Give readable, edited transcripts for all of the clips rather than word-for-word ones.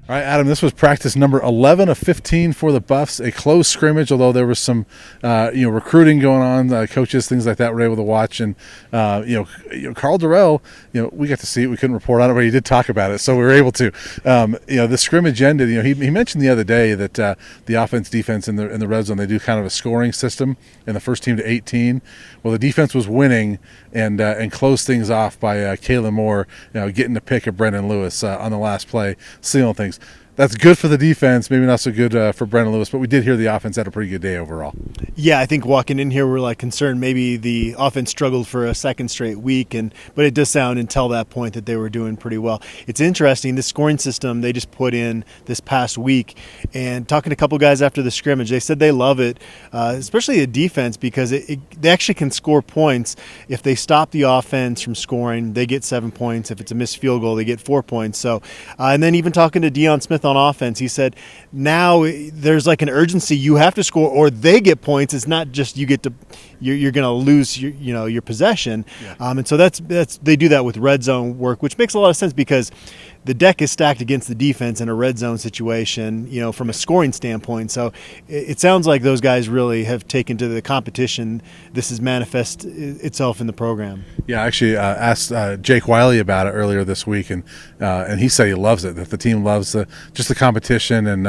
All right, Adam, this was practice number 11 of 15 for the Buffs, a close scrimmage, although there was some, recruiting going on, coaches, things like that were able to watch. And, Carl Durrell, we got to see it. We couldn't report on it, but he did talk about it, so we were able to. The scrimmage ended. He mentioned the other day that the offense, defense in the red zone, they do kind of a scoring system, and the first team to 18. Well, the defense was winning and closed things off by Kayla Moore, getting the pick of Brendan Lewis on the last play, sealing things. That's good for the defense, maybe not so good for Brendan Lewis, but we did hear the offense had a pretty good day overall. Yeah, I think walking in here, we're concerned maybe the offense struggled for a second straight week, but it does sound until that point that they were doing pretty well. It's interesting, this scoring system they just put in this past week, and talking to a couple guys after the scrimmage, they said they love it, especially the defense, because they actually can score points. If they stop the offense from scoring, they get 7 points. If it's a missed field goal, they get 4 points. So, and then even talking to Deion Smith on offense, he said now there's an urgency. You have to score or they get points. It's not just you're going to lose your possession. Yeah. And so that's they do that with red zone work, which makes a lot of sense because the deck is stacked against the defense in a red zone situation, from a scoring standpoint. So it sounds like those guys really have taken to the competition. This has manifest itself in the program. Yeah, I actually asked Jake Wiley about it earlier this week, and he said he loves it, that the team loves just the competition, and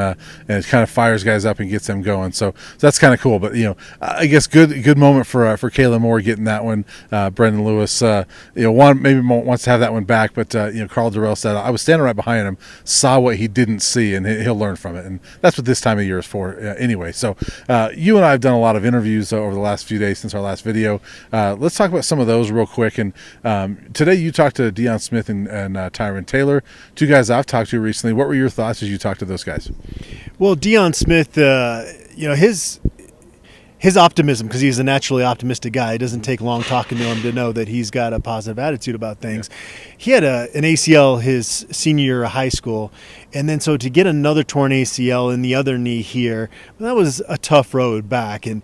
it kind of fires guys up and gets them going. So that's kind of cool. But, I guess good moment for Kayla Moore getting that one. Brendan Lewis, maybe wants to have that one back, but, Carl Durrell said, I was standing right behind him, saw what he didn't see, and he'll learn from it. And that's what this time of year is for anyway. So you and I have done a lot of interviews over the last few days since our last video. Let's talk about some of those real quick. And today you talked to Deion Smith and Tyron Taylor, two guys I've talked to recently. What were your thoughts as you talked to those guys? Well, Deion Smith, his optimism, because he's a naturally optimistic guy, it doesn't take long talking to him to know that he's got a positive attitude about things. Yeah. He had an ACL his senior year of high school, and then so to get another torn ACL in the other knee here, that was a tough road back. And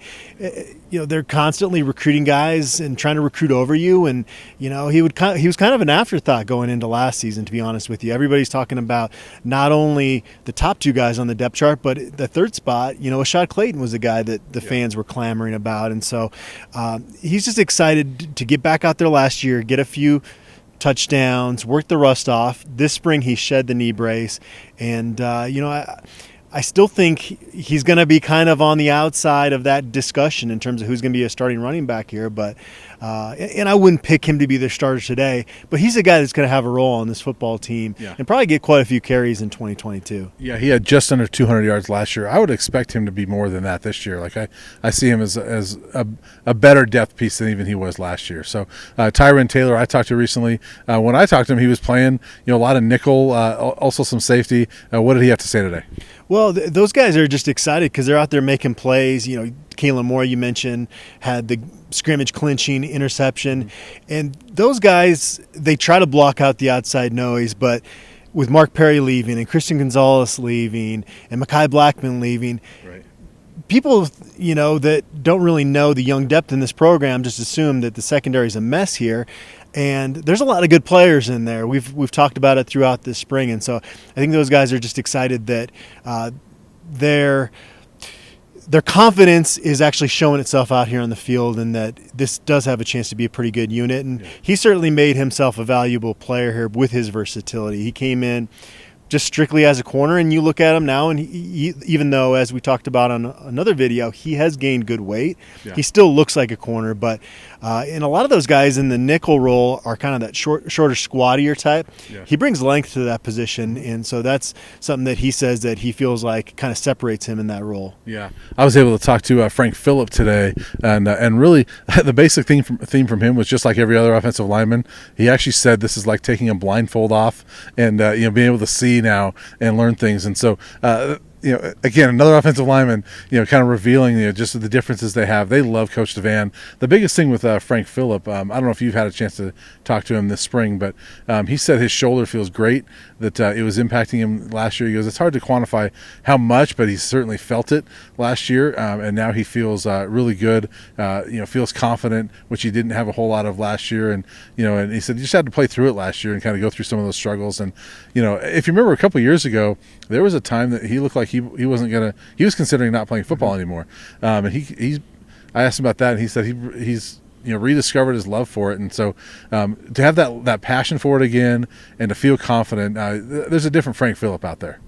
they're constantly recruiting guys and trying to recruit over you, and he was kind of an afterthought going into last season, to be honest with you. Everybody's talking about not only the top two guys on the depth chart, but the third spot. Ashad Clayton was the guy that the fans were clamoring about, and so he's just excited to get back out there last year, get a few touchdowns, work the rust off. This spring he shed the knee brace, and I still think he's going to be kind of on the outside of that discussion in terms of who's going to be a starting running back here. But and I wouldn't pick him to be the starter today, but he's a guy that's going to have a role on this football team and probably get quite a few carries in 2022. Yeah, he had just under 200 yards last year. I would expect him to be more than that this year. I see him as a better depth piece than even he was last year. So Tyron Taylor, I talked to recently. When I talked to him, he was playing a lot of nickel, also some safety. What did he have to say today? Well, those guys are just excited because they're out there making plays. Kayla Moore, you mentioned, had the scrimmage clinching interception. And those guys, they try to block out the outside noise, but with Mark Perry leaving and Christian Gonzalez leaving and Mekhi Blackman leaving, right, people, that don't really know the young depth in this program just assume that the secondary is a mess here. And there's a lot of good players in there. We've talked about it throughout this spring, and so I think those guys are just excited that their confidence is actually showing itself out here on the field, and that this does have a chance to be a pretty good unit. And he certainly made himself a valuable player here with his versatility. He came in just strictly as a corner, and you look at him now, and he, even though, as we talked about on another video, he has gained good weight, he still looks like a corner. But and a lot of those guys in the nickel role are kind of that shorter, squattier type. He brings length to that position, and so that's something that he says that he feels like kind of separates him in that role. Yeah, I was able to talk to Frank Phillip today, and really the basic theme from him was just like every other offensive lineman. He actually said this is like taking a blindfold off and being able to see now and learn things. And so again, another offensive lineman, kind of revealing, just the differences they have. They love Coach Devan. The biggest thing with Frank Phillip, I don't know if you've had a chance to talk to him this spring, but he said his shoulder feels great, that it was impacting him last year. He goes, it's hard to quantify how much, but he certainly felt it last year, and now he feels really good, feels confident, which he didn't have a whole lot of last year. And, and he said he just had to play through it last year and kind of go through some of those struggles. And, if you remember a couple of years ago, there was a time that he looked like he was considering not playing football anymore. And I asked him about that, and he said he's rediscovered his love for it. And so to have that passion for it again and to feel confident, there's a different Frank Phillip out there.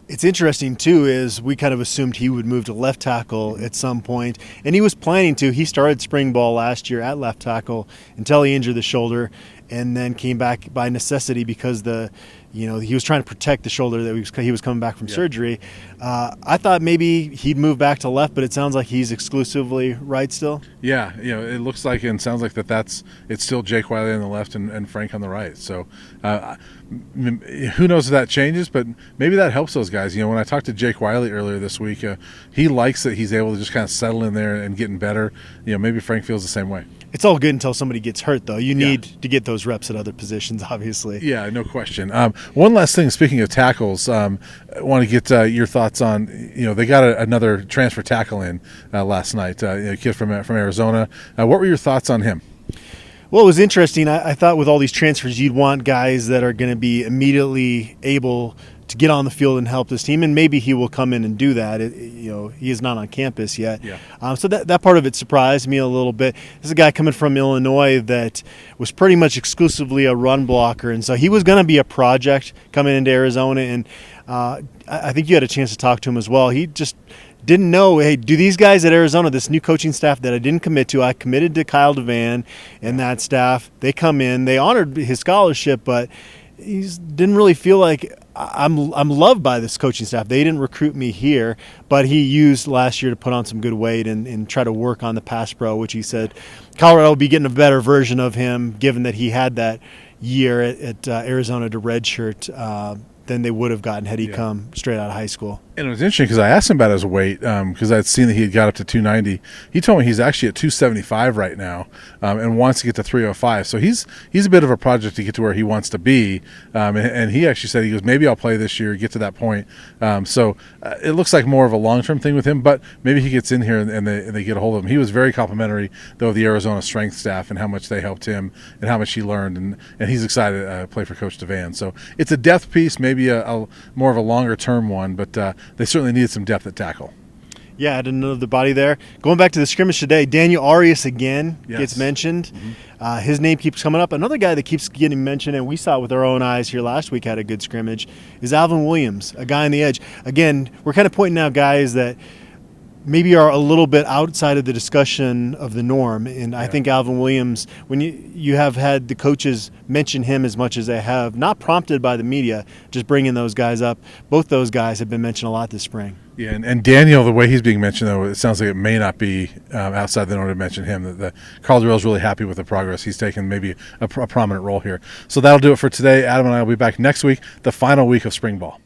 It's interesting, too, is we kind of assumed he would move to left tackle at some point, and he was planning to. He started spring ball last year at left tackle until he injured the shoulder, and then came back by necessity because he was trying to protect the shoulder that he was coming back from surgery. I thought maybe he'd move back to left, but it sounds like he's exclusively right still. Yeah, it looks like and sounds like it's still Jake Wiley on the left and Frank on the right. So who knows if that changes, but maybe that helps those guys. When I talked to Jake Wiley earlier this week, he likes that he's able to just kind of settle in there and getting better. Maybe Frank feels the same way. It's all good until somebody gets hurt, though. You need to get those reps at other positions, obviously. Yeah, no question. One last thing, speaking of tackles, I want to get your thoughts on, they got another transfer tackle in last night, a kid from Arizona. What were your thoughts on him? Well, it was interesting. I thought with all these transfers, you'd want guys that are going to be immediately able to get on the field and help this team, and maybe he will come in and do that. He is not on campus yet. Yeah. So that part of it surprised me a little bit. This is a guy coming from Illinois that was pretty much exclusively a run blocker, and so he was going to be a project coming into Arizona, and I think you had a chance to talk to him as well. He just didn't know, hey, do these guys at Arizona, this new coaching staff that I didn't commit to, I committed to Kyle Devan and that staff. They come in, they honored his scholarship, but he didn't really feel like I'm loved by this coaching staff. They didn't recruit me here, but he used last year to put on some good weight and try to work on the pass pro, which he said Colorado will be getting a better version of him, given that he had that year at Arizona to redshirt than they would have gotten had he come straight out of high school. And it was interesting because I asked him about his weight because I'd seen that he had got up to 290. He told me he's actually at 275 right now and wants to get to 305. So he's a bit of a project to get to where he wants to be. And he actually said, he goes, maybe I'll play this year, get to that point. So it looks like more of a long-term thing with him, but maybe he gets in here and they get a hold of him. He was very complimentary, though, of the Arizona strength staff and how much they helped him and how much he learned. And he's excited to play for Coach Devan. So it's a depth piece, maybe a more of a longer-term one, but they certainly needed some depth at tackle. Yeah, add another body there. Going back to the scrimmage today, Daniel Arias again gets mentioned. Mm-hmm. His name keeps coming up. Another guy that keeps getting mentioned, and we saw it with our own eyes here last week, had a good scrimmage, is Alvin Williams, a guy on the edge. Again, we're kind of pointing out guys that maybe are a little bit outside of the discussion of the norm. And I think Alvin Williams, when you have had the coaches mention him as much as they have, not prompted by the media, just bringing those guys up, both those guys have been mentioned a lot this spring. Yeah, and Daniel, the way he's being mentioned, though, it sounds like it may not be outside the norm to mention him. Carl Durrell's really happy with the progress. He's taken maybe a prominent role here. So that'll do it for today. Adam and I will be back next week, the final week of spring ball.